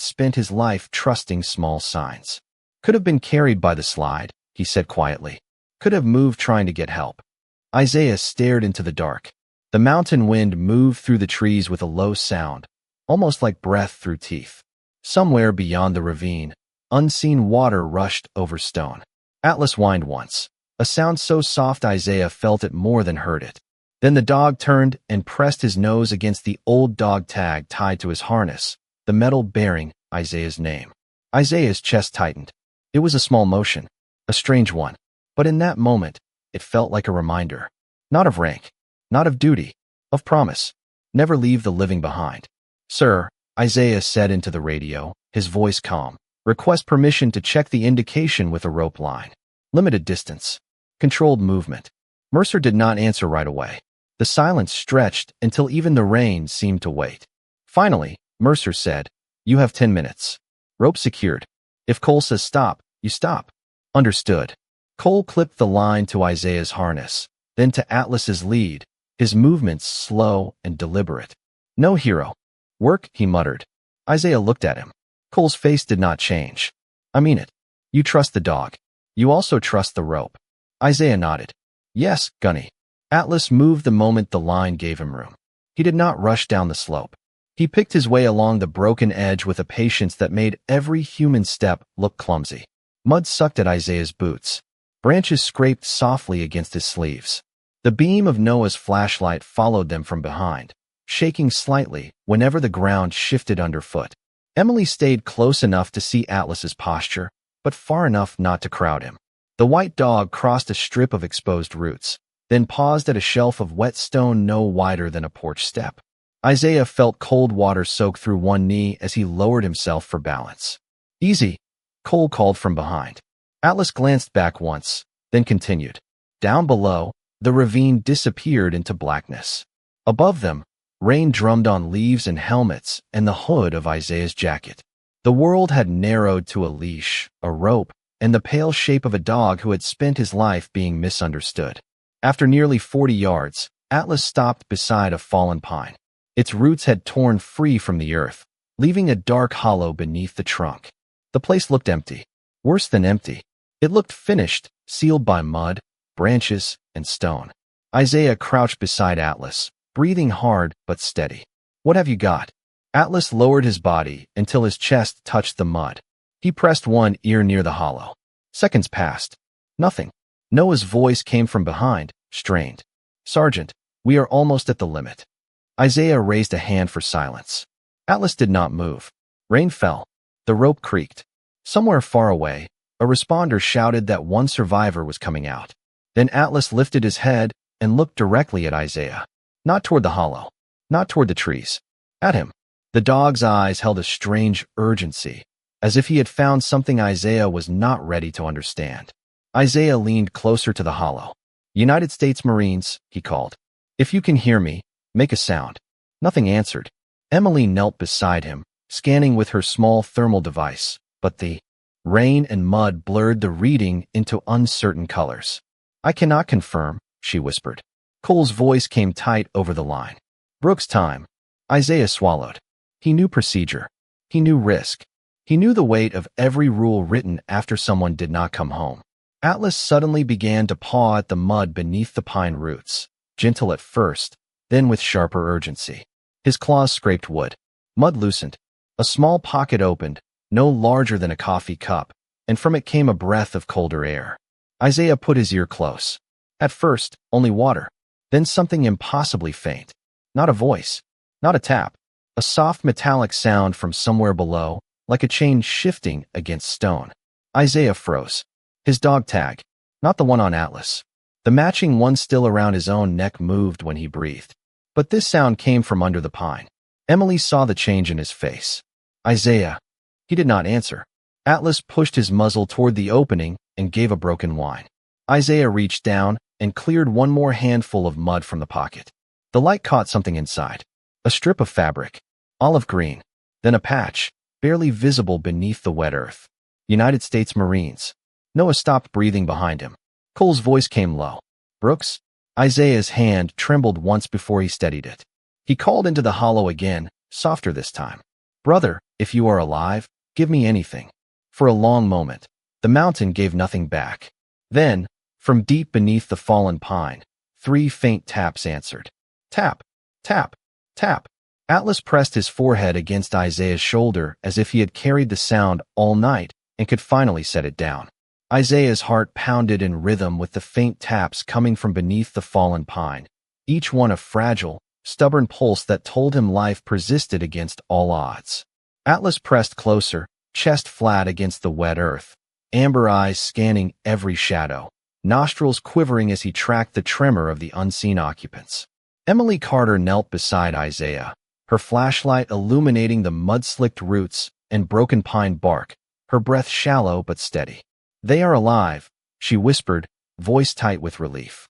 spent his life trusting small signs. Could have been carried by the slide, he said quietly. Could have moved trying to get help. Isaiah stared into the dark. The mountain wind moved through the trees with a low sound, almost like breath through teeth. Somewhere beyond the ravine, unseen water rushed over stone. Atlas whined once, a sound so soft Isaiah felt it more than heard it. Then the dog turned and pressed his nose against the old dog tag tied to his harness, the metal bearing Isaiah's name. Isaiah's chest tightened. It was a small motion, a strange one, but in that moment, it felt like a reminder. Not of rank, not of duty, of promise. Never leave the living behind. Sir, Isaiah said into the radio, his voice calm. Request permission to check the indication with a rope line. Limited distance. Controlled movement. Mercer did not answer right away. The silence stretched until even the rain seemed to wait. Finally, Mercer said, "You have 10 minutes. Rope secured. If Cole says stop, you stop." Understood. Cole clipped the line to Isaiah's harness, then to Atlas's lead, his movements slow and deliberate. "No hero. Work," he muttered. Isaiah looked at him. Cole's face did not change. "I mean it. You trust the dog. You also trust the rope." Isaiah nodded. "Yes, Gunny." Atlas moved the moment the line gave him room. He did not rush down the slope. He picked his way along the broken edge with a patience that made every human step look clumsy. Mud sucked at Isaiah's boots. Branches scraped softly against his sleeves. The beam of Noah's flashlight followed them from behind, shaking slightly whenever the ground shifted underfoot. Emily stayed close enough to see Atlas's posture, but far enough not to crowd him. The white dog crossed a strip of exposed roots, then paused at a shelf of wet stone no wider than a porch step. Isaiah felt cold water soak through one knee as he lowered himself for balance. "Easy," Cole called from behind. Atlas glanced back once, then continued. Down below, the ravine disappeared into blackness. Above them, rain drummed on leaves and helmets and the hood of Isaiah's jacket. The world had narrowed to a leash, a rope, and the pale shape of a dog who had spent his life being misunderstood. After nearly 40 yards, Atlas stopped beside a fallen pine. Its roots had torn free from the earth, leaving a dark hollow beneath the trunk. The place looked empty. Worse than empty. It looked finished, sealed by mud, branches, and stone. Isaiah crouched beside Atlas, breathing hard but steady. "What have you got?" Atlas lowered his body until his chest touched the mud. He pressed one ear near the hollow. Seconds passed. Nothing. Noah's voice came from behind, strained. "Sergeant, we are almost at the limit." Isaiah raised a hand for silence. Atlas did not move. Rain fell. The rope creaked. Somewhere far away, a responder shouted that one survivor was coming out. Then Atlas lifted his head and looked directly at Isaiah. Not toward the hollow. Not toward the trees. At him. The dog's eyes held a strange urgency, as if he had found something Isaiah was not ready to understand. Isaiah leaned closer to the hollow. "United States Marines," he called. "If you can hear me, make a sound." Nothing answered. Emily knelt beside him, scanning with her small thermal device, but the rain and mud blurred the reading into uncertain colors. "I cannot confirm," she whispered. Cole's voice came tight over the line. "Brooks time." Isaiah swallowed. He knew procedure. He knew risk. He knew the weight of every rule written after someone did not come home. Atlas suddenly began to paw at the mud beneath the pine roots, gentle at first, then with sharper urgency. His claws scraped wood. Mud loosened. A small pocket opened, no larger than a coffee cup, and from it came a breath of colder air. Isaiah put his ear close. At first, only water. Then something impossibly faint. Not a voice. Not a tap. A soft metallic sound from somewhere below, like a chain shifting against stone. Isaiah froze. His dog tag. Not the one on Atlas. The matching one still around his own neck moved when he breathed. But this sound came from under the pine. Emily saw the change in his face. "Isaiah." He did not answer. Atlas pushed his muzzle toward the opening and gave a broken whine. Isaiah reached down and cleared one more handful of mud from the pocket. The light caught something inside. A strip of fabric, olive green, then a patch, barely visible beneath the wet earth. United States Marines. Noah stopped breathing behind him. Cole's voice came low. Brooks? Isaiah's hand trembled once before he steadied it. He called into the hollow again, softer this time. Brother, if you are alive, give me anything. For a long moment, the mountain gave nothing back. Then, from deep beneath the fallen pine, 3 faint taps answered. Tap, tap, tap. Atlas pressed his forehead against Isaiah's shoulder as if he had carried the sound all night and could finally set it down. Isaiah's heart pounded in rhythm with the faint taps coming from beneath the fallen pine, each one a fragile, stubborn pulse that told him life persisted against all odds. Atlas pressed closer, chest flat against the wet earth, amber eyes scanning every shadow, nostrils quivering as he tracked the tremor of the unseen occupants. Emily Carter knelt beside Isaiah, her flashlight illuminating the mud-slicked roots and broken pine bark, her breath shallow but steady. They are alive, she whispered, voice tight with relief.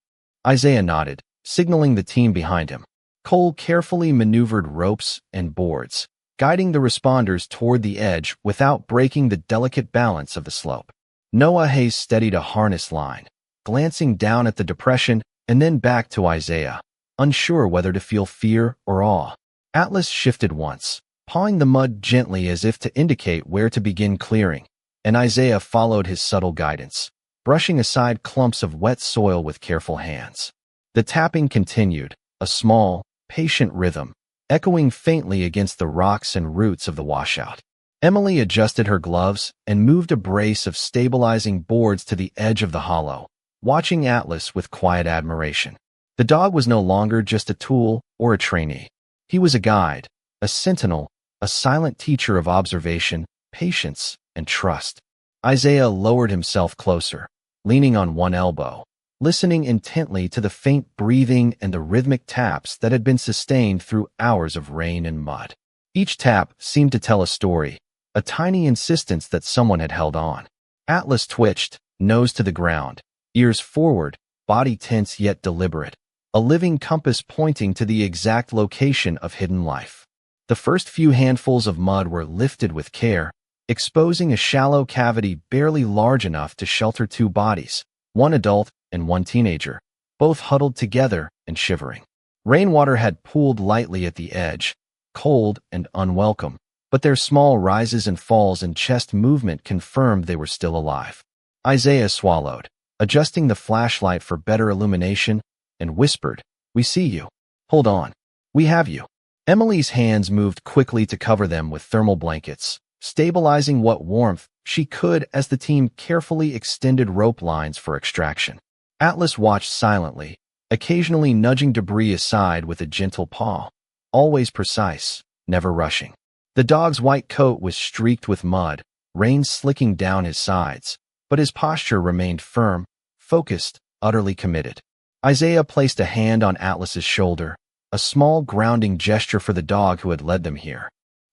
Isaiah nodded, signaling the team behind him. Cole carefully maneuvered ropes and boards, guiding the responders toward the edge without breaking the delicate balance of the slope. Noah Hayes steadied a harness line, glancing down at the depression and then back to Isaiah, unsure whether to feel fear or awe. Atlas shifted once, pawing the mud gently as if to indicate where to begin clearing, and Isaiah followed his subtle guidance, brushing aside clumps of wet soil with careful hands. The tapping continued, a small, patient rhythm, echoing faintly against the rocks and roots of the washout. Emily adjusted her gloves and moved a brace of stabilizing boards to the edge of the hollow, watching Atlas with quiet admiration. The dog was no longer just a tool or a trainee. He was a guide, a sentinel, a silent teacher of observation, patience, and trust. Isaiah lowered himself closer, leaning on one elbow, listening intently to the faint breathing and the rhythmic taps that had been sustained through hours of rain and mud. Each tap seemed to tell a story, a tiny insistence that someone had held on. Atlas twitched, nose to the ground, ears forward, body tense yet deliberate, a living compass pointing to the exact location of hidden life. The first few handfuls of mud were lifted with care, exposing a shallow cavity barely large enough to shelter 2 bodies, one adult and one teenager, both huddled together and shivering. Rainwater had pooled lightly at the edge, cold and unwelcome, but their small rises and falls and chest movement confirmed they were still alive. Isaiah swallowed, adjusting the flashlight for better illumination, and whispered, "We see you. Hold on. We have you." Emily's hands moved quickly to cover them with thermal blankets, stabilizing what warmth she could as the team carefully extended rope lines for extraction. Atlas watched silently, occasionally nudging debris aside with a gentle paw, always precise, never rushing. The dog's white coat was streaked with mud, rain slicking down his sides, but his posture remained firm, focused, utterly committed. Isaiah placed a hand on Atlas's shoulder, a small grounding gesture for the dog who had led them here,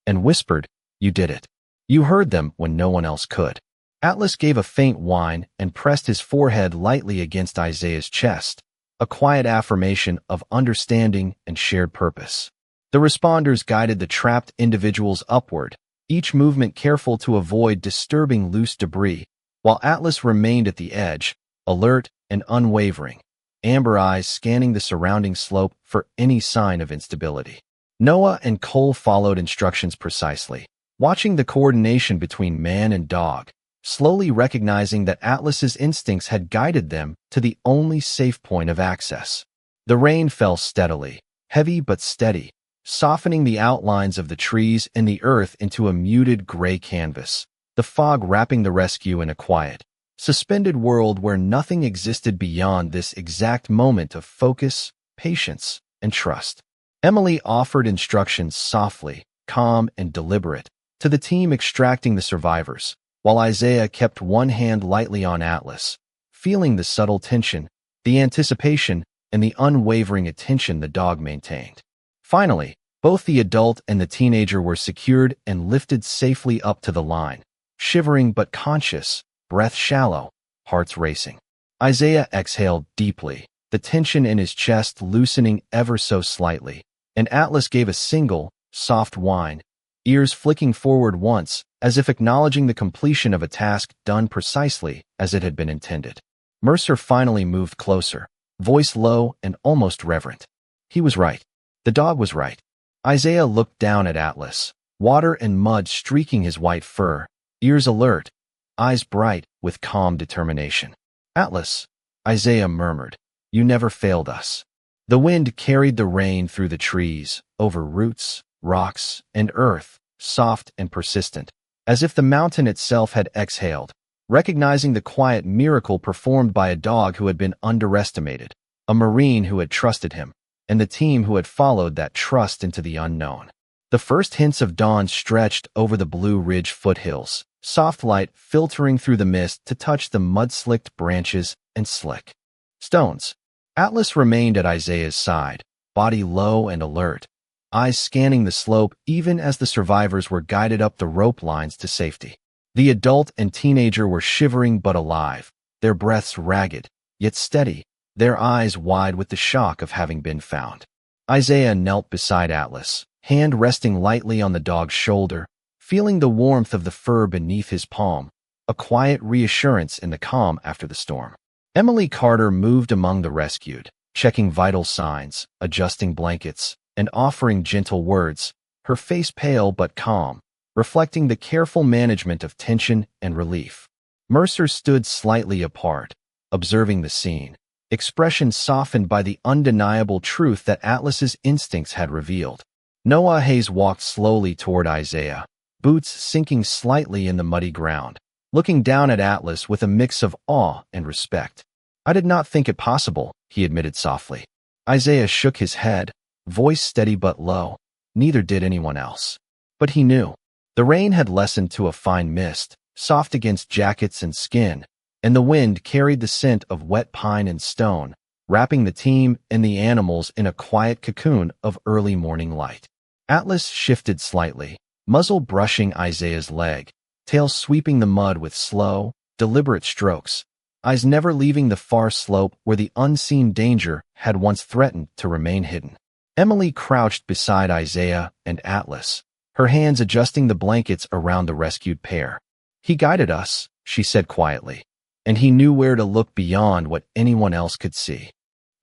and whispered, "You did it. You heard them when no one else could." Atlas gave a faint whine and pressed his forehead lightly against Isaiah's chest, a quiet affirmation of understanding and shared purpose. The responders guided the trapped individuals upward, each movement careful to avoid disturbing loose debris, while Atlas remained at the edge, alert and unwavering, amber eyes scanning the surrounding slope for any sign of instability. Noah and Cole followed instructions precisely, watching the coordination between man and dog, slowly recognizing that Atlas's instincts had guided them to the only safe point of access. The rain fell steadily, heavy but steady, softening the outlines of the trees and the earth into a muted gray canvas, the fog wrapping the rescue in a quiet, suspended world where nothing existed beyond this exact moment of focus, patience, and trust. Emily offered instructions softly, calm, and deliberate, to the team extracting the survivors, while Isaiah kept one hand lightly on Atlas, feeling the subtle tension, the anticipation, and the unwavering attention the dog maintained. Finally, both the adult and the teenager were secured and lifted safely up to the line, shivering but conscious, breath shallow, hearts racing. Isaiah exhaled deeply, the tension in his chest loosening ever so slightly, and Atlas gave a single, soft whine, ears flicking forward once, as if acknowledging the completion of a task done precisely as it had been intended. Mercer finally moved closer, voice low and almost reverent. He was right. The dog was right. Isaiah looked down at Atlas, water and mud streaking his white fur, ears alert, eyes bright with calm determination. Atlas, Isaiah murmured, you never failed us. The wind carried the rain through the trees, over roots, rocks, and earth, soft and persistent, as if the mountain itself had exhaled, recognizing the quiet miracle performed by a dog who had been underestimated, a Marine who had trusted him, and the team who had followed that trust into the unknown. The first hints of dawn stretched over the Blue Ridge foothills, soft light filtering through the mist to touch the mud-slicked branches and slick stones. Atlas remained at Isaiah's side, body low and alert, eyes scanning the slope even as the survivors were guided up the rope lines to safety. The adult and teenager were shivering but alive, their breaths ragged, yet steady, their eyes wide with the shock of having been found. Isaiah knelt beside Atlas, hand resting lightly on the dog's shoulder, feeling the warmth of the fur beneath his palm, a quiet reassurance in the calm after the storm. Emily Carter moved among the rescued, checking vital signs, adjusting blankets, and offering gentle words, her face pale but calm, reflecting the careful management of tension and relief. Mercer stood slightly apart, observing the scene, expression softened by the undeniable truth that Atlas's instincts had revealed. Noah Hayes walked slowly toward Isaiah, boots sinking slightly in the muddy ground, looking down at Atlas with a mix of awe and respect. I did not think it possible, he admitted softly. Isaiah shook his head, voice steady but low. Neither did anyone else. But he knew. The rain had lessened to a fine mist, soft against jackets and skin, and the wind carried the scent of wet pine and stone, wrapping the team and the animals in a quiet cocoon of early morning light. Atlas shifted slightly, muzzle brushing Isaiah's leg, tail sweeping the mud with slow, deliberate strokes, eyes never leaving the far slope where the unseen danger had once threatened to remain hidden. Emily crouched beside Isaiah and Atlas, her hands adjusting the blankets around the rescued pair. He guided us, she said quietly, and he knew where to look beyond what anyone else could see.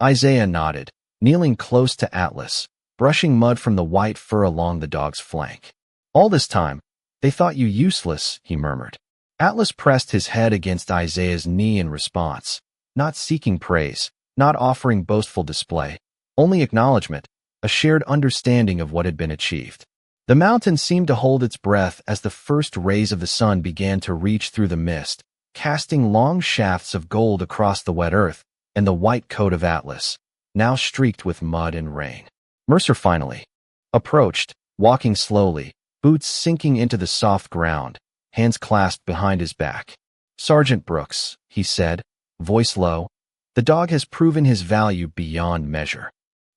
Isaiah nodded, kneeling close to Atlas, brushing mud from the white fur along the dog's flank. All this time, they thought you useless, he murmured. Atlas pressed his head against Isaiah's knee in response, not seeking praise, not offering boastful display, only acknowledgement, a shared understanding of what had been achieved. The mountain seemed to hold its breath as the first rays of the sun began to reach through the mist, casting long shafts of gold across the wet earth and the white coat of Atlas, now streaked with mud and rain. Mercer finally approached, walking slowly, boots sinking into the soft ground, hands clasped behind his back. Sergeant Brooks, he said, voice low, the dog has proven his value beyond measure.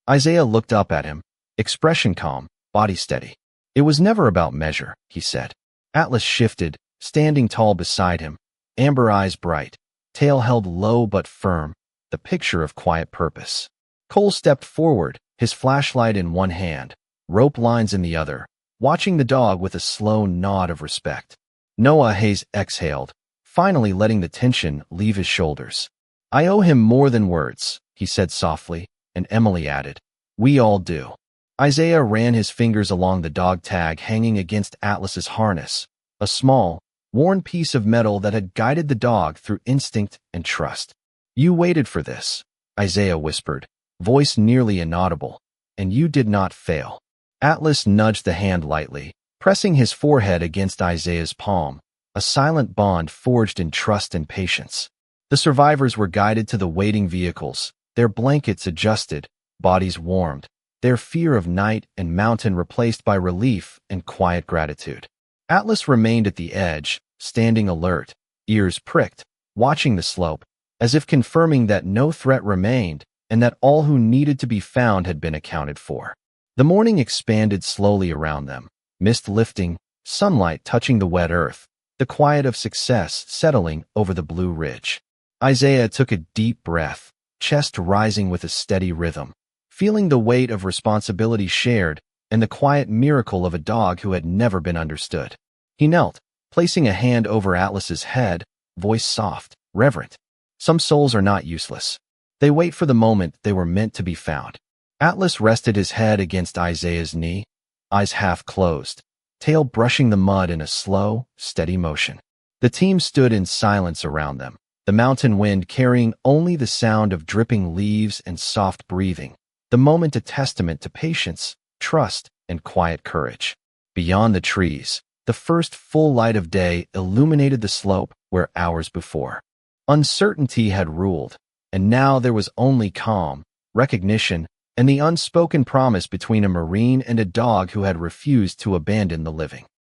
Isaiah looked up at him, expression calm, body steady. It was never about measure, he said. Atlas shifted, standing tall beside him, amber eyes bright, tail held low but firm, the picture of quiet purpose. Cole stepped forward, his flashlight in one hand, rope lines in the other, watching the dog with a slow nod of respect. Noah Hayes exhaled, finally letting the tension leave his shoulders. I owe him more than words, he said softly, and Emily added, we all do. Isaiah ran his fingers along the dog tag hanging against Atlas's harness, a small, worn piece of metal that had guided the dog through instinct and trust. You waited for this, Isaiah whispered, voice nearly inaudible, and you did not fail. Atlas nudged the hand lightly, pressing his forehead against Isaiah's palm, a silent bond forged in trust and patience. The survivors were guided to the waiting vehicles, their blankets adjusted, bodies warmed, their fear of night and mountain replaced by relief and quiet gratitude. Atlas remained at the edge, standing alert, ears pricked, watching the slope, as if confirming that no threat remained and that all who needed to be found had been accounted for. The morning expanded slowly around them, mist lifting, sunlight touching the wet earth, the quiet of success settling over the Blue Ridge. Isaiah took a deep breath, chest rising with a steady rhythm, feeling the weight of responsibility shared and the quiet miracle of a dog who had never been understood. He knelt, placing a hand over Atlas's head, voice soft, reverent. Some souls are not useless. They wait for the moment they were meant to be found. Atlas rested his head against Isaiah's knee, eyes half closed, tail brushing the mud in a slow, steady motion. The team stood in silence around them, the mountain wind carrying only the sound of dripping leaves and soft breathing, the moment a testament to patience, trust, and quiet courage. Beyond the trees, the first full light of day illuminated the slope where hours before uncertainty had ruled, and now there was only calm, recognition, and the unspoken promise between a Marine and a dog who had refused to abandon the living.